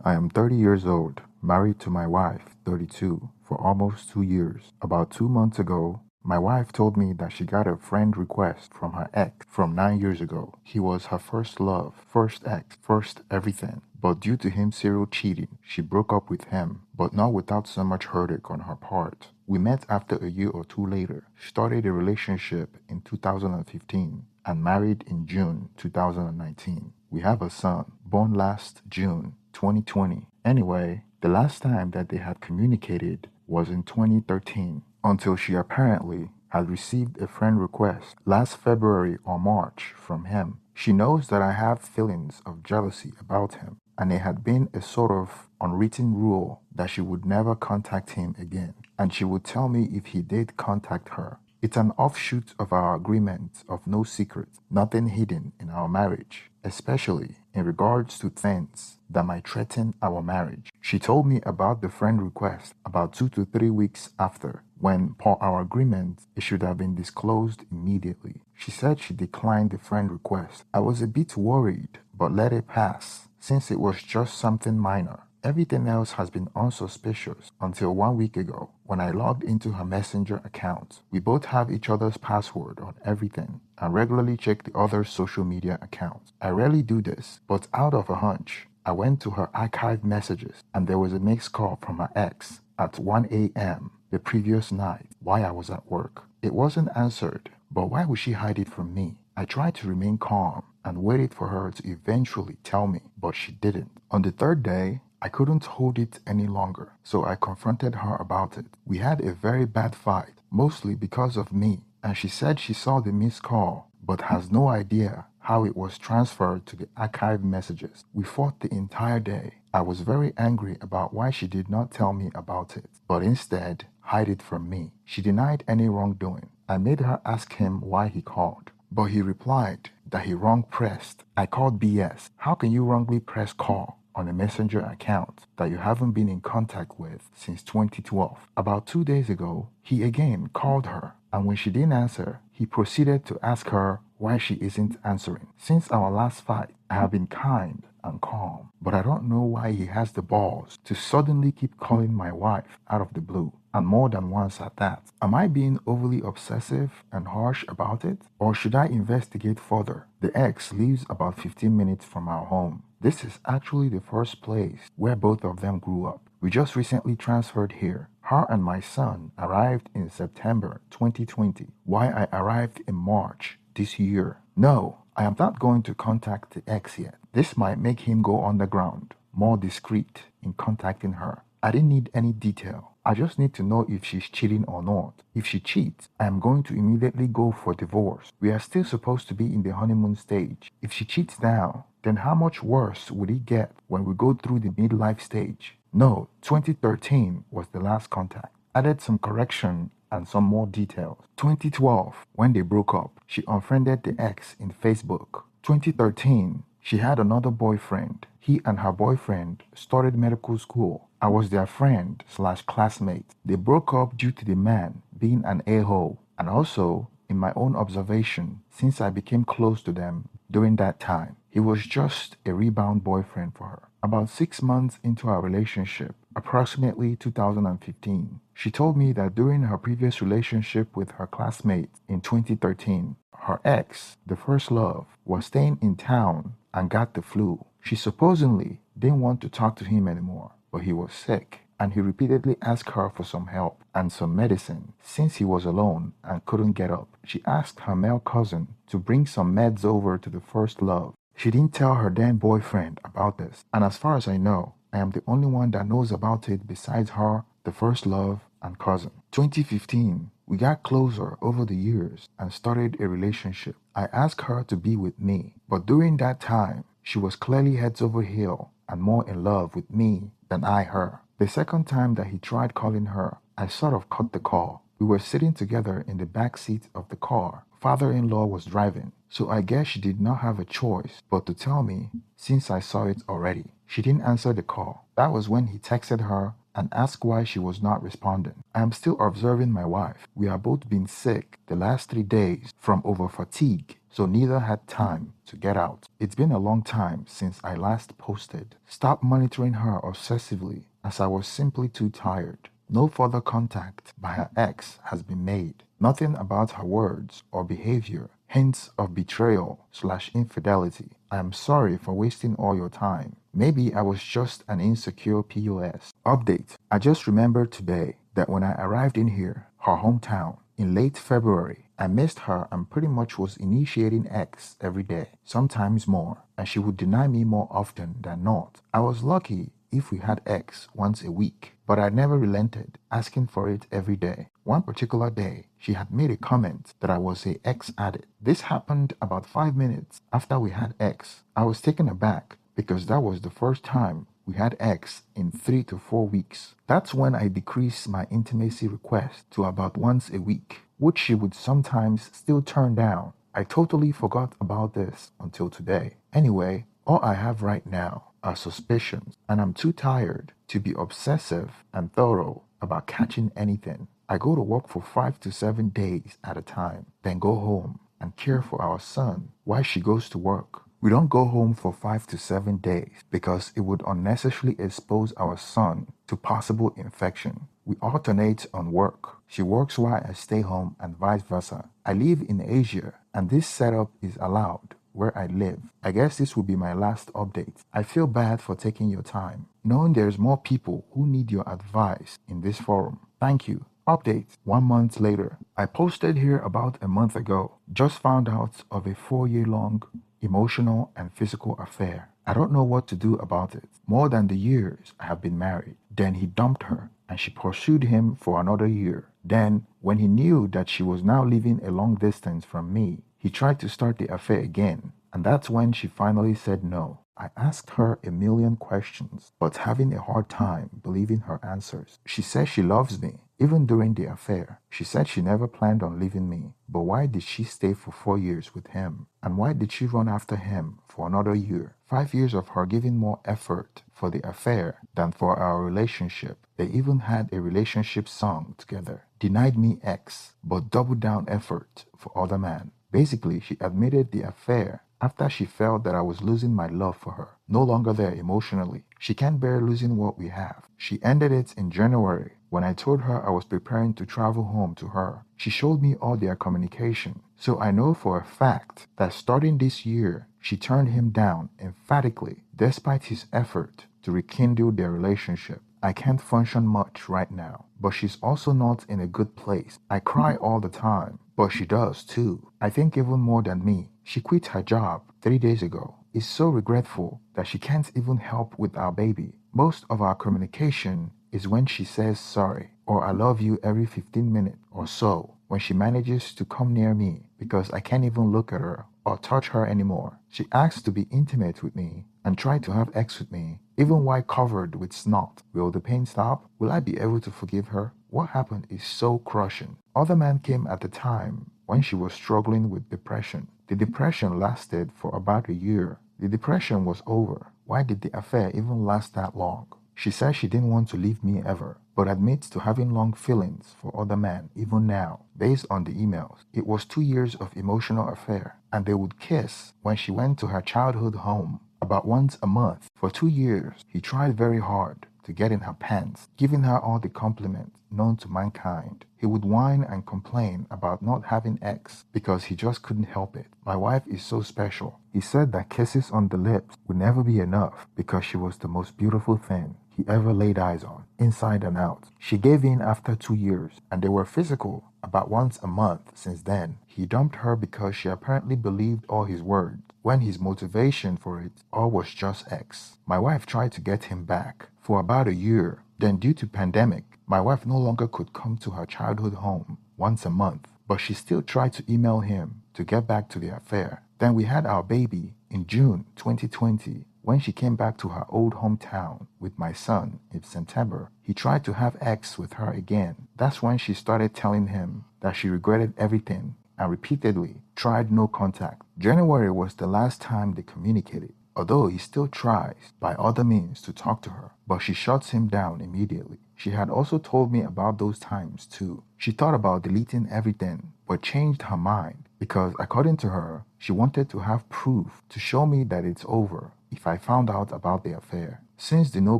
I am 30 years old, married to my wife, 32, for almost 2 years. About 2 months ago, my wife told me that she got a friend request from her ex from 9 years ago. He was her first love, first ex, first everything. But due to him serial cheating, she broke up with him, but not without so much heartache on her part. We met after a year or two later, started a relationship in 2015, and married in June 2019. We have a son, born last June 2020. Anyway, the last time that they had communicated was in 2013, until she apparently had received a friend request last February or March from him. She knows that I have feelings of jealousy about him, and it had been a sort of unwritten rule that she would never contact him again, and she would tell me if he did contact her. It's an offshoot of our agreement of no secret, nothing hidden in our marriage, especially in regards to things that might threaten our marriage. She told me about the friend request about 2 to 3 weeks after, when, per our agreement, it should have been disclosed immediately. She said she declined the friend request. I was a bit worried, but let it pass, since it was just something minor. Everything else has been unsuspicious until 1 week ago when I logged into her Messenger account. We both have each other's password on everything and regularly check the other's social media accounts. I rarely do this, but out of a hunch, I went to her archived messages and there was a missed call from her ex at 1 a.m. the previous night while I was at work. It wasn't answered, but why would she hide it from me? I tried to remain calm and waited for her to eventually tell me, but she didn't. On the third day, I couldn't hold it any longer, so I confronted her about it. We had a very bad fight, mostly because of me, and she said she saw the missed call, but has no idea how it was transferred to the archived messages. We fought the entire day. I was very angry about why she did not tell me about it, but instead hide it from me. She denied any wrongdoing. I made her ask him why he called, but he replied that he wrong pressed. I called BS. How can you wrongly press call on a messenger account that you haven't been in contact with since 2012? About 2 days ago, he again called her, and when she didn't answer, he proceeded to ask her why she isn't answering. Since our last fight, I have been kind and calm, but I don't know why he has the balls to suddenly keep calling my wife out of the blue, and more than once at that. Am I being overly obsessive and harsh about it, or should I investigate further? The ex lives about 15 minutes from our home. This is actually the first place where both of them grew up. We just recently transferred here. Her and my son arrived in September 2020, while I arrived in March this year. No, I am not going to contact the ex yet. This might make him go underground, more discreet in contacting her. I didn't need any detail. I just need to know if she's cheating or not. If she cheats, I am going to immediately go for divorce. We are still supposed to be in the honeymoon stage. If she cheats now, then how much worse would it get when we go through the midlife stage? No, 2013 was the last contact. Added some correction and some more details. 2012, when they broke up, she unfriended the ex in Facebook. 2013, she had another boyfriend. He and her boyfriend started medical school. I was their friend slash classmate. They broke up due to the man being an a-hole, and also, in my own observation, since I became close to them during that time, he was just a rebound boyfriend for her. About 6 months into our relationship, approximately 2015, she told me that during her previous relationship with her classmate in 2013, her ex, the first love, was staying in town and got the flu. She supposedly didn't want to talk to him anymore, but he was sick, and he repeatedly asked her for some help and some medicine since he was alone and couldn't get up. She asked her male cousin to bring some meds over to the first love. She didn't tell her then boyfriend about this, and as far as I know, I am the only one that knows about it besides her, the first love, and cousin. 2015, we got closer over the years and started a relationship. I asked her to be with me, but during that time, she was clearly heads over heel and more in love with me than I her. The second time that he tried calling her, I sort of cut the call. We were sitting together in the back seat of the car. Father-in-law was driving, so I guess she did not have a choice but to tell me since I saw it already. She didn't answer the call. That was when he texted her and asked why she was not responding. I am still observing my wife. We are both been sick the last 3 days from over fatigue, so neither had time to get out. It's been a long time since I last posted. Stop monitoring her obsessively as I was simply too tired. No further contact by her ex has been made. Nothing about her words or behavior hints of betrayal/infidelity. I am sorry for wasting all your time. Maybe I was just an insecure POS. Update. I just remembered today that when I arrived in here, her hometown, in late February, I missed her and pretty much was initiating X every day, sometimes more, and she would deny me more often than not. I was lucky if we had X once a week, but I never relented, asking for it every day. One particular day, she had made a comment that I was a X addict. This happened about 5 minutes after we had X. I was taken aback because that was the first time we had X in 3 to 4 weeks. That's when I decreased my intimacy request to about once a week, which she would sometimes still turn down. I totally forgot about this until today. Anyway, all I have right now are suspicions, and I'm too tired to be obsessive and thorough about catching anything. I go to work for 5 to 7 days at a time, then go home and care for our son while she goes to work. We don't go home for 5 to 7 days because it would unnecessarily expose our son to possible infection. We alternate on work. She works while I stay home and vice versa. I live in Asia and this setup is allowed where I live. I guess this will be my last update. I feel bad for taking your time, knowing there's more people who need your advice in this forum. Thank you. Update. 1 month later. I posted here about a month ago. Just found out of a 4-year-long emotional and physical affair. I don't know what to do about it. More than the years I have been married. Then he dumped her and she pursued him for another year. Then, when he knew that she was now living a long distance from me, he tried to start the affair again, and that's when she finally said no. I asked her a million questions, but having a hard time believing her answers. She says she loves me, even during the affair. She said she never planned on leaving me, but why did she stay for 4 years with him? And why did she run after him for another year? 5 years of her giving more effort for the affair than for our relationship. They even had a relationship song together. Denied me X, but doubled down effort for other man. Basically, she admitted the affair after she felt that I was losing my love for her, no longer there emotionally. She can't bear losing what we have. She ended it in January when I told her I was preparing to travel home to her. She showed me all their communication, so I know for a fact that starting this year, she turned him down emphatically despite his effort to rekindle their relationship. I can't function much right now, but she's also not in a good place. I cry all the time, but she does too. I think even more than me. She quit her job 3 days ago. Is so regretful that she can't even help with our baby. Most of our communication is when she says sorry or I love you every 15 minutes or so when she manages to come near me because I can't even look at her or touch her anymore. She asks to be intimate with me and try to have sex with me, even while covered with snot. Will the pain stop? Will I be able to forgive her? What happened is so crushing. Other man came at the time when she was struggling with depression. The depression lasted for about a year. The depression was over. Why did the affair even last that long? She says she didn't want to leave me ever, but admits to having long feelings for other men even now. Based on the emails, it was 2 years of emotional affair, and they would kiss when she went to her childhood home about once a month. For 2 years, he tried very hard to get in her pants, giving her all the compliments known to mankind. He would whine and complain about not having X because he just couldn't help it. My wife is so special. He said that kisses on the lips would never be enough because she was the most beautiful thing he ever laid eyes on, inside and out. She gave in after 2 years, and they were physical about once a month since then. He dumped her because she apparently believed all his words, when his motivation for it all was just X. My wife tried to get him back for about a year. Then due to pandemic, my wife no longer could come to her childhood home once a month, but she still tried to email him to get back to the affair. Then we had our baby in June 2020. When she came back to her old hometown with my son in September, he tried to have X with her again. That's when she started telling him that she regretted everything and repeatedly tried no contact. January was the last time they communicated. although he still tries by other means to talk to her, but she shuts him down immediately. She had also told me about those times too. She thought about deleting everything, but changed her mind because, according to her, she wanted to have proof to show me that it's over if I found out about the affair. Since the no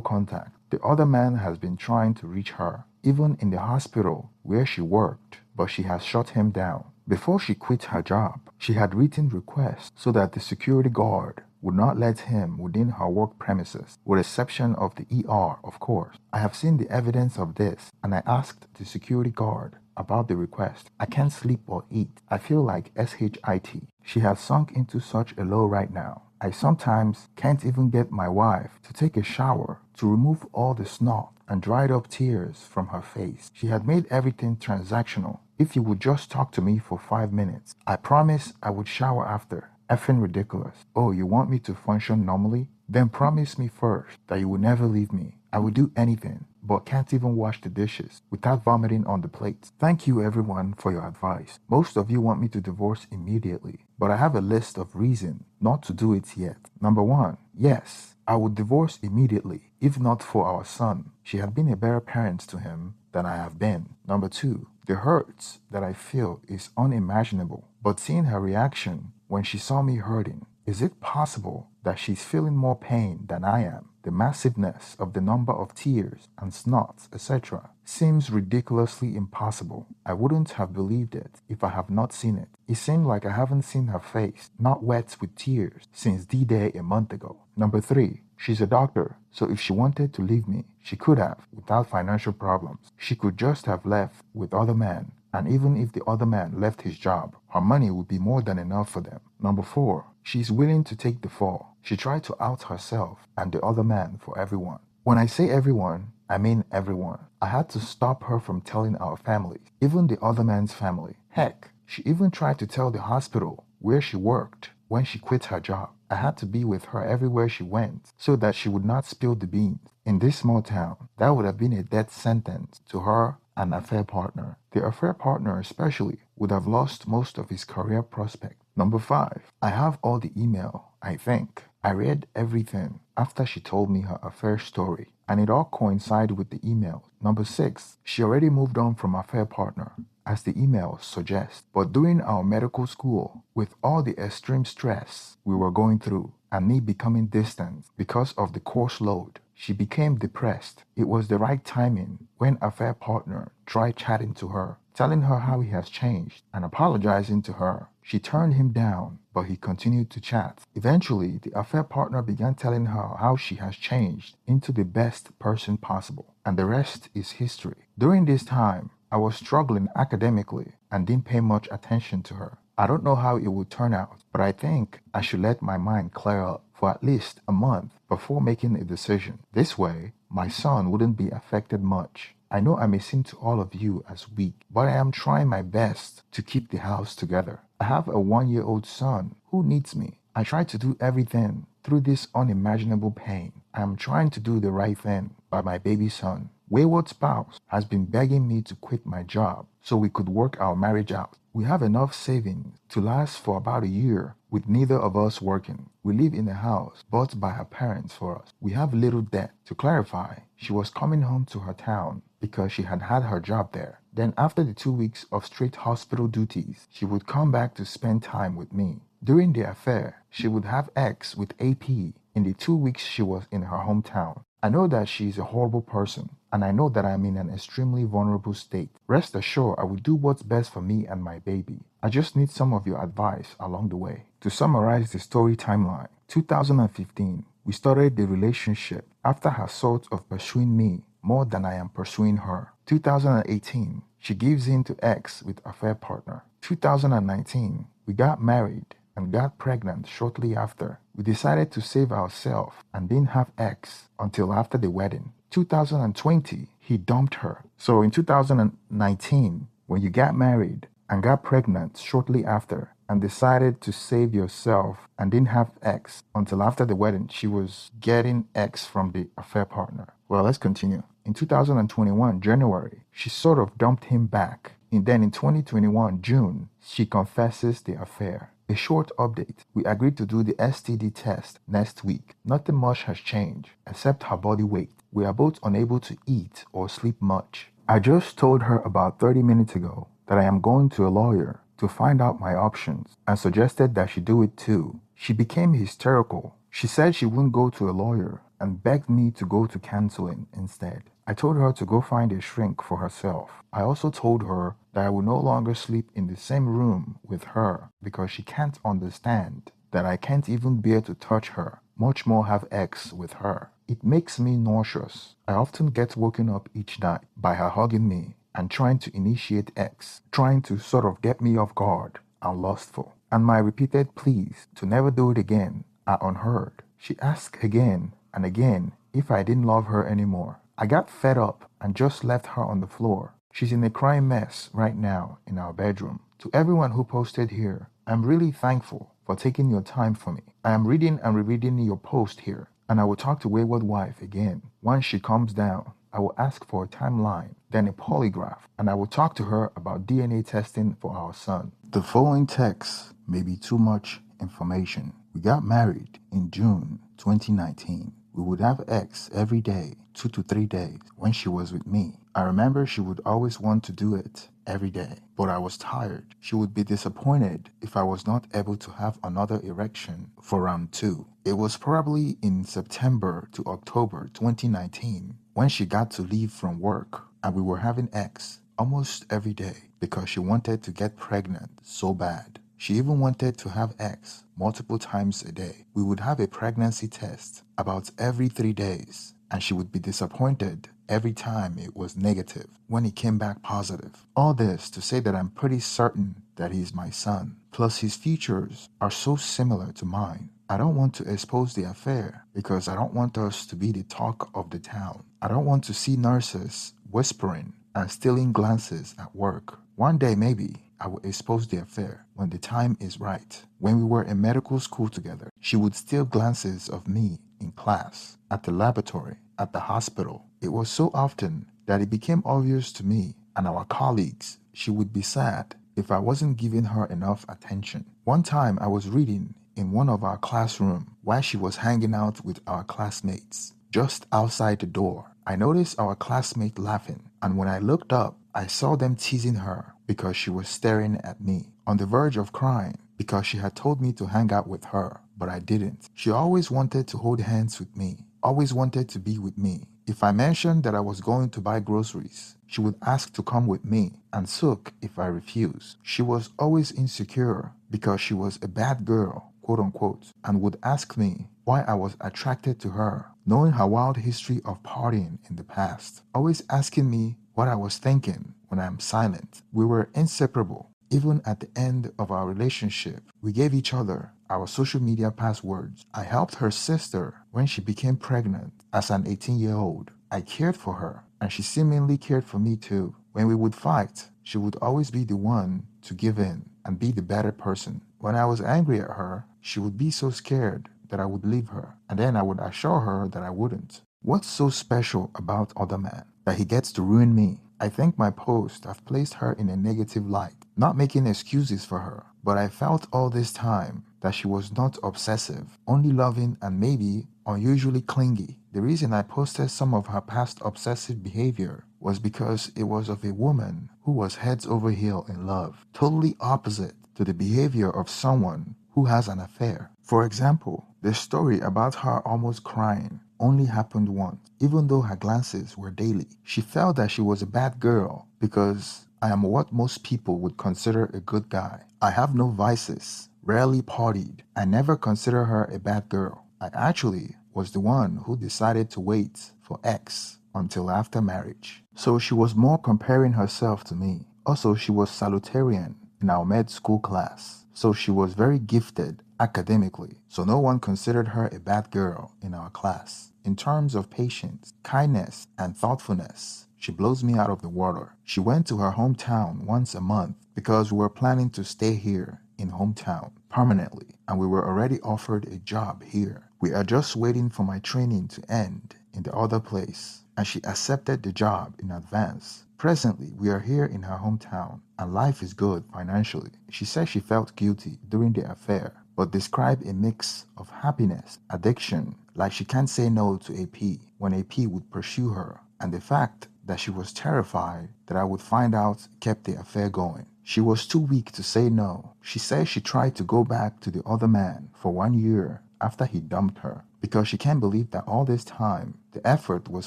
contact, the other man has been trying to reach her, even in the hospital where she worked, but she has shut him down. Before she quit her job, she had written requests so that the security guard would not let him within her work premises, with exception of the ER, of course. I have seen the evidence of this, and I asked the security guard about the request. I can't sleep or eat. I feel like SHIT. She has sunk into such a low right now. I sometimes can't even get my wife to take a shower to remove all the snot and dried up tears from her face. She had made everything transactional. If you would just talk to me for 5 minutes, I promise I would shower after. Effing ridiculous. Oh, you want me to function normally? Then promise me first that you will never leave me. I will do anything, but can't even wash the dishes without vomiting on the plates. Thank you everyone for your advice. Most of you want me to divorce immediately, but I have a list of reasons not to do it yet. Number 1, yes, I would divorce immediately if not for our son. She had been a better parent to him than I have been. Number 2, the hurts that I feel is unimaginable, but seeing her reaction when she saw me hurting, is it possible that she's feeling more pain than I am? The massiveness of the number of tears and snots, etc., seems ridiculously impossible. I wouldn't have believed it if I have not seen it. It seemed like I haven't seen her face, not wet with tears, since D-Day a month ago. Number 3, she's a doctor, so if she wanted to leave me, she could have, without financial problems. She could just have left with other men, and even if the other man left his job, her money would be more than enough for them. Number 4, she's willing to take the fall. She tried to out herself and the other man for everyone. When I say everyone, I mean everyone. I had to stop her from telling our family, even the other man's family. Heck, she even tried to tell the hospital where she worked when she quit her job. I had to be with her everywhere she went so that she would not spill the beans. In this small town, that would have been a death sentence to her and affair partner. The affair partner especially would have lost most of his career prospect. Number 5, I have all the email, I think. I read everything after she told me her affair story, and it all coincided with the email. Number 6, she already moved on from affair partner, as the email suggests. But during our medical school, with all the extreme stress we were going through, and me becoming distant because of the course load, she became depressed. It was the right timing when affair partner tried chatting to her, telling her how he has changed and apologizing to her. She turned him down, but he continued to chat. Eventually, the affair partner began telling her how she has changed into the best person possible, and the rest is history. During this time, I was struggling academically and didn't pay much attention to her. I don't know how it would turn out, but I think I should let my mind clear up for at least a month before making a decision. This way, my son wouldn't be affected much. I know I may seem to all of you as weak, but I am trying my best to keep the house together. I have a 1-year-old son who needs me. I try to do everything through this unimaginable pain. I am trying to do the right thing by my baby son. Wayward spouse has been begging me to quit my job so we could work our marriage out. We have enough savings to last for about a year with neither of us working. We live in a house bought by her parents for us. We have little debt. To clarify, she was coming home to her town because she had had her job there. Then after the 2 weeks of straight hospital duties, she would come back to spend time with me. During the affair, she would have X with AP in the 2 weeks she was in her hometown. I know that she is a horrible person, and I know that I am in an extremely vulnerable state. Rest assured, I will do what's best for me and my baby. I just need some of your advice along the way. To summarize the story timeline, 2015, we started the relationship after her sort of pursuing me more than I am pursuing her. 2018, she gives in to X with affair partner. 2019, we got married and got pregnant shortly after. We decided to save ourselves and didn't have X until after the wedding. 2020, he dumped her. So in 2019, when you got married and got pregnant shortly after and decided to save yourself and didn't have X until after the wedding, she was getting X from the affair partner. Well, let's continue. In 2021, January, she sort of dumped him back. And then in 2021, June, she confesses the affair. A short update. We agreed to do the STD test next week. Nothing much has changed except her body weight. We are both unable to eat or sleep much. I just told her about 30 minutes ago that I am going to a lawyer to find out my options and suggested that she do it too. She became hysterical. She said she wouldn't go to a lawyer and begged me to go to counseling instead. I told her to go find a shrink for herself. I also told her that I will no longer sleep in the same room with her because she can't understand that I can't even bear to touch her, much more have sex with her. It makes me nauseous. I often get woken up each night by her hugging me and trying to initiate sex, trying to sort of get me off guard and lustful. And my repeated pleas to never do it again are unheard. She asked again and again if I didn't love her anymore. I got fed up and just left her on the floor. She's in a crying mess right now in our bedroom. To everyone who posted here, I'm really thankful for taking your time for me. I am reading and rereading your post here, and I will talk to Wayward Wife again. Once she comes down, I will ask for a timeline, then a polygraph, and I will talk to her about DNA testing for our son. The following text may be too much information. We got married in June 2019. We would have sex every day, 2 to 3 days, when she was with me. I remember she would always want to do it every day, but I was tired. She would be disappointed if I was not able to have another erection for round 2. It was probably in September to October 2019 when she got to leave from work and we were having sex almost every day because she wanted to get pregnant so bad. She even wanted to have sex multiple times a day. We would have a pregnancy test about every 3 days, and she would be disappointed every time it was negative when it came back positive. All this to say that I'm pretty certain that he's my son. Plus his features are so similar to mine. I don't want to expose the affair because I don't want us to be the talk of the town. I don't want to see nurses whispering and stealing glances at work. One day maybe I will expose the affair when the time is right. When we were in medical school together, she would steal glances of me in class, at the laboratory, at the hospital. It was so often that it became obvious to me and our colleagues she would be sad if I wasn't giving her enough attention. One time I was reading in one of our classroom while she was hanging out with our classmates. Just outside the door, I noticed our classmate laughing, and when I looked up, I saw them teasing her because she was staring at me, on the verge of crying because she had told me to hang out with her, but I didn't. She always wanted to hold hands with me, always wanted to be with me. If I mentioned that I was going to buy groceries, she would ask to come with me and sook if I refused. She was always insecure because she was a bad girl, quote unquote, and would ask me why I was attracted to her, knowing her wild history of partying in the past, always asking me what I was thinking when I'm silent. We were inseparable. Even at the end of our relationship, we gave each other our social media passwords. I helped her sister when she became pregnant as an 18-year-old. I cared for her, and she seemingly cared for me too. When we would fight, she would always be the one to give in and be the better person. When I was angry at her, she would be so scared that I would leave her, and then I would assure her that I wouldn't. What's so special about other man that he gets to ruin me? I think my posts have placed her in a negative light, not making excuses for her, but I felt all this time that she was not obsessive, only loving and maybe unusually clingy. The reason I posted some of her past obsessive behavior was because it was of a woman who was heads over heel in love, totally opposite to the behavior of someone who has an affair. For example, the story about her almost crying only happened once, even though her glances were daily. She felt that she was a bad girl because I am what most people would consider a good guy. I have no vices, rarely partied. I never consider her a bad girl. I actually was the one who decided to wait for X until after marriage. So she was more comparing herself to me. Also, she was salutarian in our med school class, so she was very gifted academically, so no one considered her a bad girl in our class. In terms of patience, kindness, and thoughtfulness, she blows me out of the water. She went to her hometown once a month because we were planning to stay here in hometown permanently, and we were already offered a job here. We are just waiting for my training to end in the other place, and she accepted the job in advance Presently, we are here in her hometown, and life is good financially. She says she felt guilty during the affair, but described a mix of happiness, addiction, like she can't say no to AP when AP would pursue her, and the fact that she was terrified that I would find out kept the affair going. She was too weak to say no. She says she tried to go back to the other man for 1 year after he dumped her because she can't believe that all this time the effort was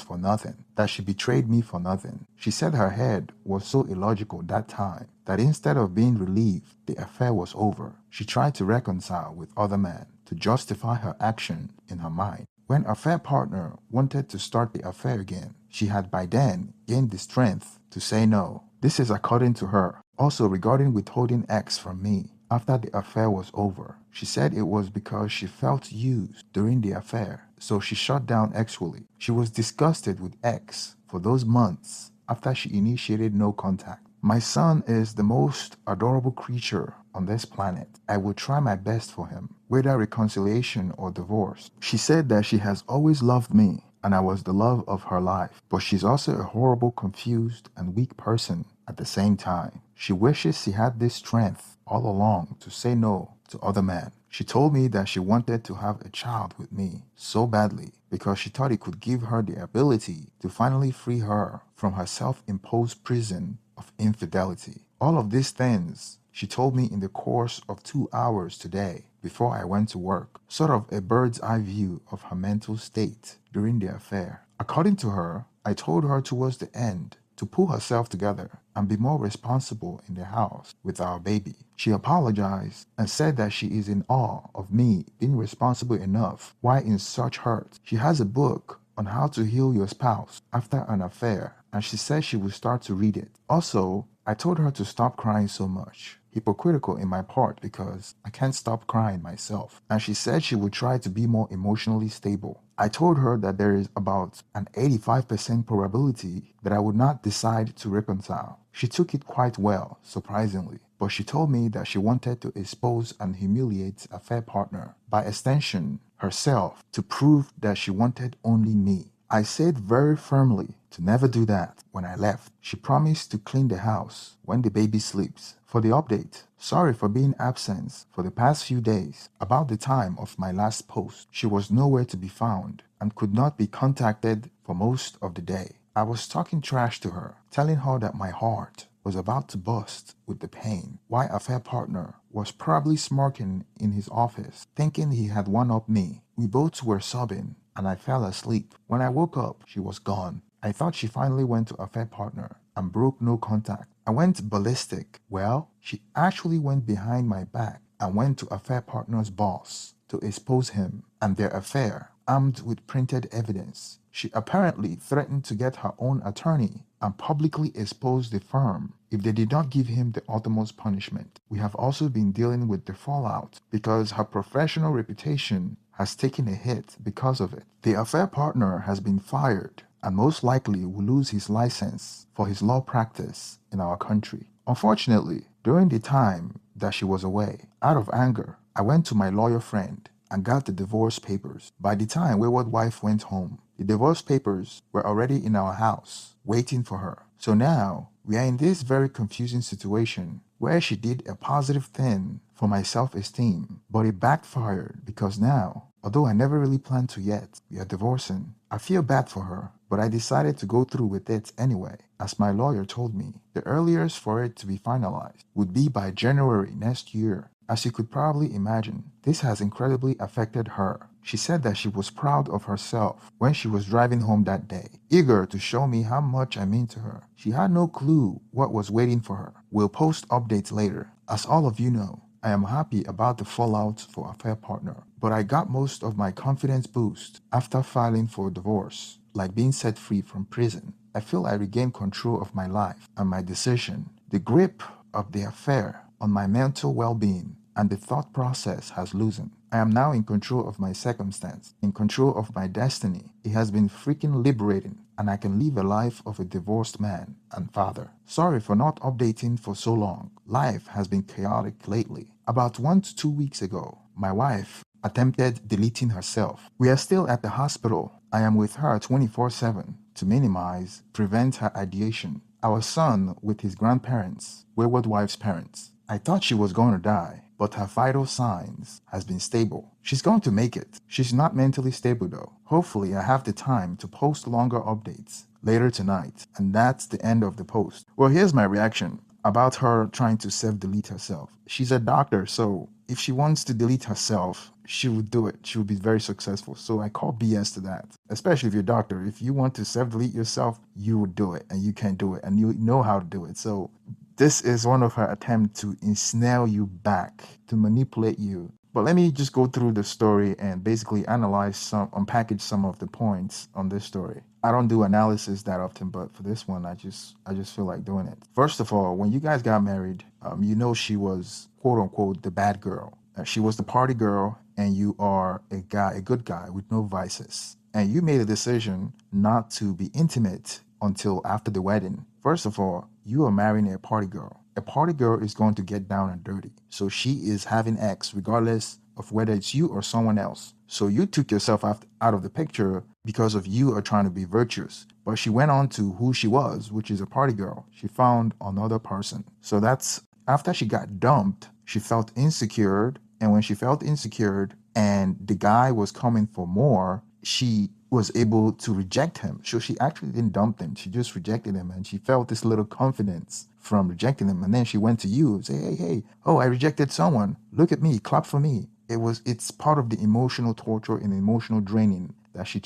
for nothing, that she betrayed me for nothing. She said her head was so illogical that time that instead of being relieved the affair was over, she tried to reconcile with other men to justify her action in her mind. When affair partner wanted to start the affair again, she had by then gained the strength to say no. This is according to her. Also regarding withholding X from me after the affair was over, she said it was because she felt used during the affair, so she shut down sexually. She was disgusted with X for those months after she initiated no contact. My son is the most adorable creature on this planet. I will try my best for him, whether reconciliation or divorce. She said that she has always loved me and I was the love of her life, but she's also a horrible, confused, and weak person at the same time. She wishes she had this strength all along to say no to other men. She told me that she wanted to have a child with me so badly because she thought it could give her the ability to finally free her from her self-imposed prison of infidelity. All of these things she told me in the course of 2 hours today before I went to work, sort of a bird's eye view of her mental state during the affair. According to her, I told her towards the end to pull herself together and be more responsible in the house with our baby. She apologized and said that she is in awe of me being responsible enough while in such hurt. She has a book on how to heal your spouse after an affair, and she said she would start to read it. Also, I told her to stop crying so much. Hypocritical in my part because I can't stop crying myself. And she said she would try to be more emotionally stable. I told her that there is about an 85% probability that I would not decide to reconcile. She took it quite well, surprisingly, but she told me that she wanted to expose and humiliate a fair partner, by extension, herself, to prove that she wanted only me. I said very firmly to never do that when I left. She promised to clean the house when the baby sleeps. For the update, sorry for being absent for the past few days. About the time of my last post, she was nowhere to be found and could not be contacted for most of the day. I was talking trash to her, telling her that my heart was about to burst with the pain, while a fair partner was probably smirking in his office, thinking he had one-upped me. We both were sobbing, and I fell asleep. When I woke up, she was gone. I thought she finally went to a fair partner and broke no contact. I went ballistic. Well, she actually went behind my back and went to a fair partner's boss to expose him and their affair, armed with printed evidence. She apparently threatened to get her own attorney and publicly expose the firm if they did not give him the utmost punishment. We have also been dealing with the fallout because her professional reputation has taken a hit because of it. The affair partner has been fired and most likely will lose his license for his law practice in our country. Unfortunately, during the time that she was away, out of anger, I went to my lawyer friend and got the divorce papers. By the time wayward wife went home, the divorce papers were already in our house, waiting for her. So now, we are in this very confusing situation where she did a positive thing for my self-esteem, but it backfired because now, although I never really planned to yet, we are divorcing. I feel bad for her, but I decided to go through with it anyway. As my lawyer told me, the earliest for it to be finalized would be by January next year. As you could probably imagine, this has incredibly affected her. She said that she was proud of herself when she was driving home that day, eager to show me how much I mean to her. She had no clue what was waiting for her. We'll post updates later. As all of you know, I am happy about the fallout for a fair partner, but I got most of my confidence boost after filing for divorce, like being set free from prison. I feel I regained control of my life and my decision. The grip of the affair on my mental well-being and the thought process has loosened. I am now in control of my circumstance, in control of my destiny. It has been freaking liberating, and I can live a life of a divorced man and father. Sorry for not updating for so long. Life has been chaotic lately. About 1 to 2 weeks ago, my wife attempted deleting herself. We are still at the hospital. I am with her 24/7 to prevent her ideation. our son with his grandparents, wayward wife's parents. I thought she was going to die, but her vital signs has been stable. She's going to make it. She's not mentally stable though. Hopefully I have the time to post longer updates later tonight. And that's the end of the post. Well, here's my reaction about her trying to self-delete herself. She's a doctor, so if she wants to delete herself, she would do it. She would be very successful. So I call BS to that. Especially if you're a doctor. If you want to self-delete yourself, you would do it, and you can do it, and you know how to do it. So this is one of her attempts to ensnare you back, to manipulate you. But let me just go through the story and basically unpackage some of the points on this story. I don't do analysis that often, but for this one, I just feel like doing it. First of all, when you guys got married, you know she was quote unquote the bad girl. She was the party girl, and you are a good guy with no vices. And you made a decision not to be intimate until after the wedding. First of all, you are marrying a party girl. A party girl is going to get down and dirty. So she is having X regardless of whether it's you or someone else. So you took yourself out of the picture because of you are trying to be virtuous. But she went on to who she was, which is a party girl. She found another person. So that's after she got dumped, she felt insecure. And when she felt insecure and the guy was coming for more, she was able to reject him. So she actually didn't dump him. She just rejected him, and she felt this little confidence from rejecting him. And then she went to you and say, hey, oh, I rejected someone. Look at me, clap for me. It's part of the emotional torture and emotional draining that she's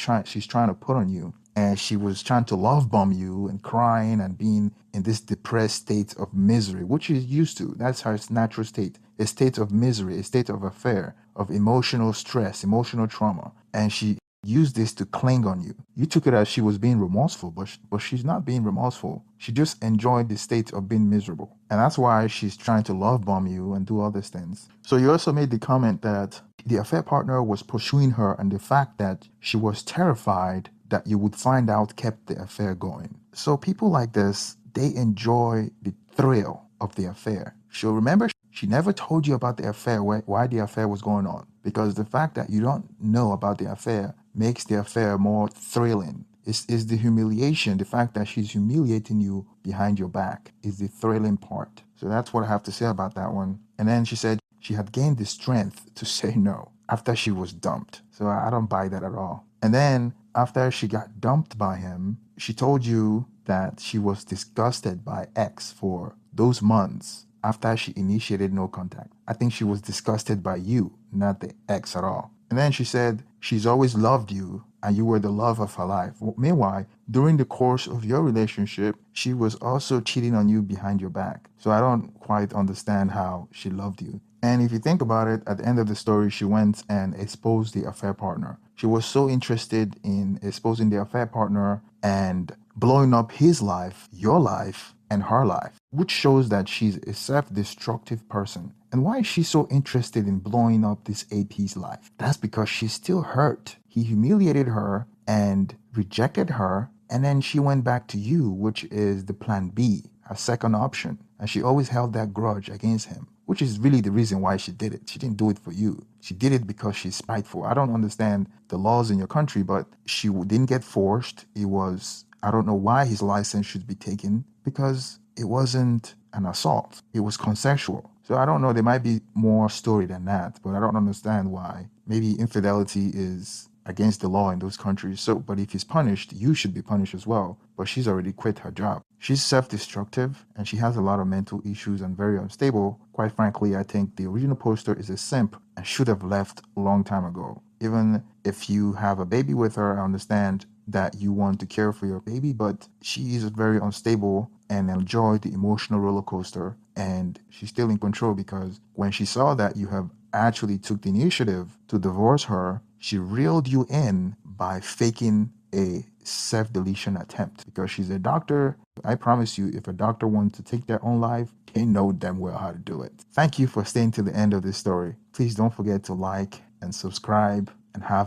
trying to put on you. And she was trying to love bomb you and crying and being in this depressed state of misery, which she's used to. That's her natural state, a state of misery, a state of affair, of emotional stress, emotional trauma. And she used this to cling on you. You took it as she was being remorseful, but she's not being remorseful. She just enjoyed the state of being miserable. And that's why she's trying to love bomb you and do all these things. So you also made the comment that the affair partner was pursuing her, and the fact that she was terrified that you would find out kept the affair going. So people like this, they enjoy the thrill of the affair. So remember, she never told you about the affair, why the affair was going on. Because the fact that you don't know about the affair makes the affair more thrilling. It's the humiliation, the fact that she's humiliating you behind your back is the thrilling part. So that's what I have to say about that one. And then she said she had gained the strength to say no after she was dumped. So I don't buy that at all. And then after she got dumped by him, she told you that she was disgusted by X for those months after she initiated no contact. I think she was disgusted by you, not the ex at all. And then she said she's always loved you and you were the love of her life. Meanwhile, during the course of your relationship, she was also cheating on you behind your back. So I don't quite understand how she loved you. And if you think about it, at the end of the story, she went and exposed the affair partner. She was so interested in exposing the affair partner and blowing up his life, your life, and her life, which shows that she's a self-destructive person. And why is she so interested in blowing up this AP's life? That's because she's still hurt. He humiliated her and rejected her, and then she went back to you, which is the plan B, her second option. And she always held that grudge against him, which is really the reason why she did it. She didn't do it for you. She did it because she's spiteful. I don't understand the laws in your country, but she didn't get forced. It was, I don't know why his license should be taken, because it wasn't an assault. It was consensual. So I don't know, there might be more story than that, but I don't understand why. Maybe infidelity is against the law in those countries. So, but if he's punished, you should be punished as well. But she's already quit her job. She's self-destructive and she has a lot of mental issues and very unstable. Quite frankly, I think the original poster is a simp and should have left a long time ago. Even if you have a baby with her, I understand that you want to care for your baby, but she is very unstable and enjoy the emotional roller coaster, and she's still in control because when she saw that you have actually took the initiative to divorce her, she reeled you in by faking a self-deletion attempt. Because she's a doctor, I promise you, if a doctor wants to take their own life, they know damn well how to do it. Thank you for staying to the end of this story. Please don't forget to like and subscribe and have